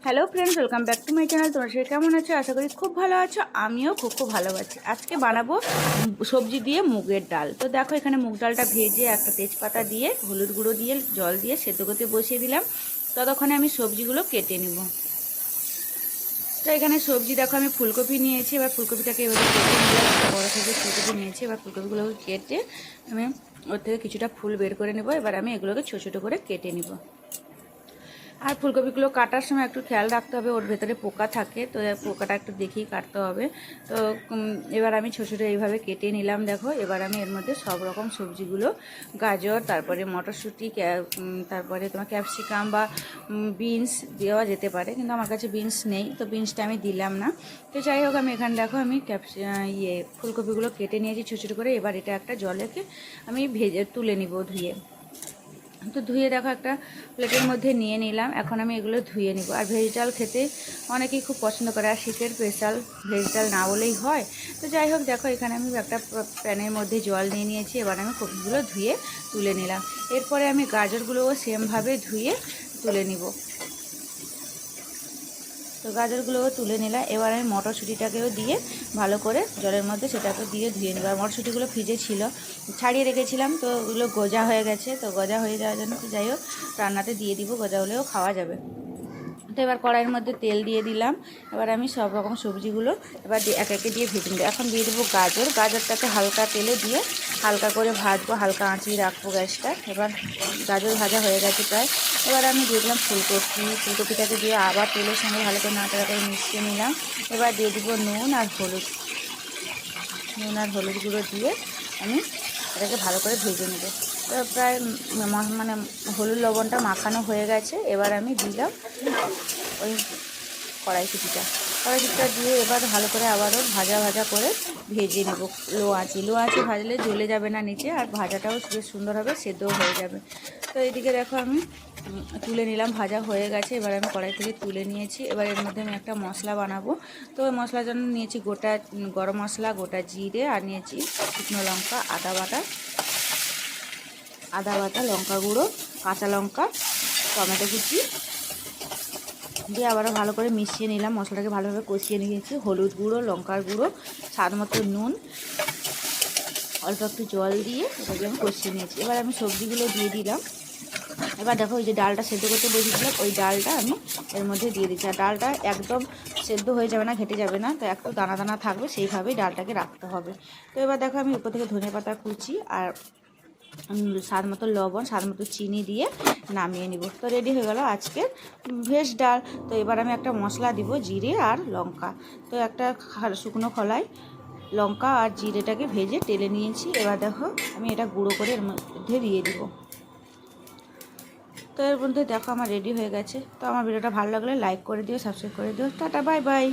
Hello friends, welcome back to my channel. তোমরা সবাই কেমন আছো? আশা করি খুব ভালো আছো। আমিও খুব ভালো আছি। আজকে বানাবো সবজি দিয়ে মুগের ডাল। তো দেখো, এখানে মুগ ডালটা ভেজে একটা তেজপাতা দিয়ে হলুদ গুঁড়ো দিয়ে জল দিয়ে সেদ্ধ করতে বসিয়ে দিলাম। ততক্ষণে আমি সবজিগুলো কেটে নিব। তো এখানে সবজি দেখো, আমি ফুলকপি নিয়েছি। এবার ফুলকপিটাকে এভাবে কেটে নিলাম। একটা বড় সাইজের ফুলকপি নিয়েছি। এবার ফুলকপিগুলোকে কেটে আমি ওর থেকে কিছুটা ফুল বের করে নেব। এবার আমি এগুলোকে ছোটো ছোটো করে কেটে নিব। আর ফুলকপিগুলো কাটার সময় একটু খেয়াল রাখতে হবে, ওর ভেতরে পোকা থাকে, তো পোকাটা একটু দেখেই কাটতে হবে। তো এবার আমি ছোটো ছোটো এইভাবে কেটে নিলাম। দেখো, এবার আমি এর মধ্যে সব রকম সবজিগুলো, গাজর, তারপরে মটরশুঁটি, তারপরে তোমার ক্যাপসিকাম বা বিনস দেওয়া যেতে পারে, কিন্তু আমার কাছে বিনস নেই, তো বিনসটা আমি দিলাম না। তো যাই হোক, আমি এখানে দেখো আমি ফুলকপিগুলো কেটে নিয়েছি ছোটো ছোটো করে। এবার এটা একটা জলেকে আমি ভেজে তুলে নিব ধুয়ে। তো ধুয়ে দেখো একটা প্লেটের মধ্যে নিয়ে নিলাম। এখন আমি এগুলো ধুয়ে নিব। আর ভেজ ডাল খেতে অনেকেই খুব পছন্দ করে, আর শীতের স্পেশাল ভেজ ডাল না বলেই হয়। তো যাই হোক, দেখো এখানে আমি একটা প্যানের মধ্যে জল নিয়ে নিয়েছি। এবার আমি কপিগুলো ধুয়ে তুলে নিলাম। এরপরে আমি গাজরগুলোও সেমভাবে ধুয়ে তুলে নিব। তো গাজরগুলোও তুলে নিলাম। এবার আমি মটরশুঁটিটাকেও দিয়ে ভালো করে জলের মধ্যে সেটাকে দিয়ে ধুয়ে নিলাম। মটরশুঁটিগুলো ভিজে ছিল, ছাড়িয়ে রেখেছিলাম, তো ওগুলো গজা হয়ে গেছে। তো গজা হয়ে যাওয়ার জন্য তো যাই হোক, রান্নাতে দিয়ে দিব, গজা হলেও খাওয়া যাবে। তো এবার কড়াইয়ের মধ্যে তেল দিয়ে দিলাম। এবার আমি সব রকম সবজিগুলো এবার এক একে দিয়ে ভেজে নেব। এখন দিয়ে দেবো গাজরটাকে হালকা তেলে দিয়ে হালকা করে ভাজবো, হালকা আঁচিয়ে রাখবো গ্যাসটা। এবার গাজর ভাজা হয়ে গেছে প্রায়। এবার আমি দিয়ে দিলাম ফুলকপিটাকে দিয়ে আবার তেলের সঙ্গে ভালো করে নাড়াচাড়া করে মিশিয়ে নিলাম। এবার দিয়ে দেবো নুন আর হলুদ গুঁড়ো দিয়ে আমি এটাকে ভালো করে ভেজে নেব। তো প্রায় মানে হলুদ লবণটা মাখানো হয়ে গেছে। এবার আমি দিলাম ওই কড়াইশুঁটিটা দিয়ে এবার ভালো করে আবারও ভাজা করে ভেজে নেব। লো আঁচে ভাজলে জ্বলে যাবে না নিচে, আর ভাজাটাও বেশ সুন্দর হবে, সেদ্ধও হয়ে যাবে। তো এইদিকে দেখো আমি তুলে নিলাম, ভাজা হয়ে গেছে। এবার আমি কড়াই থেকে তুলে নিয়েছি। এবার এর মধ্যে আমি একটা মশলা বানাবো। তো ওই মশলার জন্য নিয়েছি গোটা গরম মশলা, গোটা জিরে, আর নিয়েছি শুকনো লঙ্কা, আদা বাটা, লঙ্কা গুঁড়ো, কাঁচা লঙ্কা, টমেটো কুচি দিয়ে আবারও ভালো করে মিশিয়ে নিলাম। মশলাটাকে ভালোভাবে কষিয়ে নিয়েছি। হলুদ গুঁড়ো, লঙ্কার গুঁড়ো, স্বাদ মতো নুন, অল্প একটু জল দিয়ে এটাকে আমি কষিয়ে নিয়েছি। এবার আমি সবজিগুলো দিয়ে দিলাম। এবার দেখো, ওই যে ডালটা সেদ্ধ করতে বসিয়েছিলাম, ওই ডালটা আমি এর মধ্যে দিয়ে দিচ্ছি। আর ডালটা একদম সেদ্ধ হয়ে যাবে না, ঘেটে যাবে না, তো একটু দানা দানা থাকবে, সেইভাবেই ডালটাকে রাখতে হবে। তো এবার দেখো, আমি উপর থেকে ধনেপাতা কুচি আর স্বাদ মতো লবণ, স্বাদ মতো চিনি দিয়ে নামিয়ে নিব। তো রেডি হয়ে গেল আজকের ভেজ ডাল। তো এবার আমি একটা মশলা দিব, জিরে আর লঙ্কা। তো একটা শুকনো খোলায় লঙ্কা আর জিরেটাকে ভেজে টেলে নিয়েছি। এবার দেখো, আমি এটা গুঁড়ো করে এর মধ্যে দিয়ে দিব। তো এর মধ্যে দেখো আমার রেডি হয়ে গেছে। তো আমার ভিডিওটা ভালো লাগলে লাইক করে দিও, সাবস্ক্রাইব করে দিও। Tata, bye bye.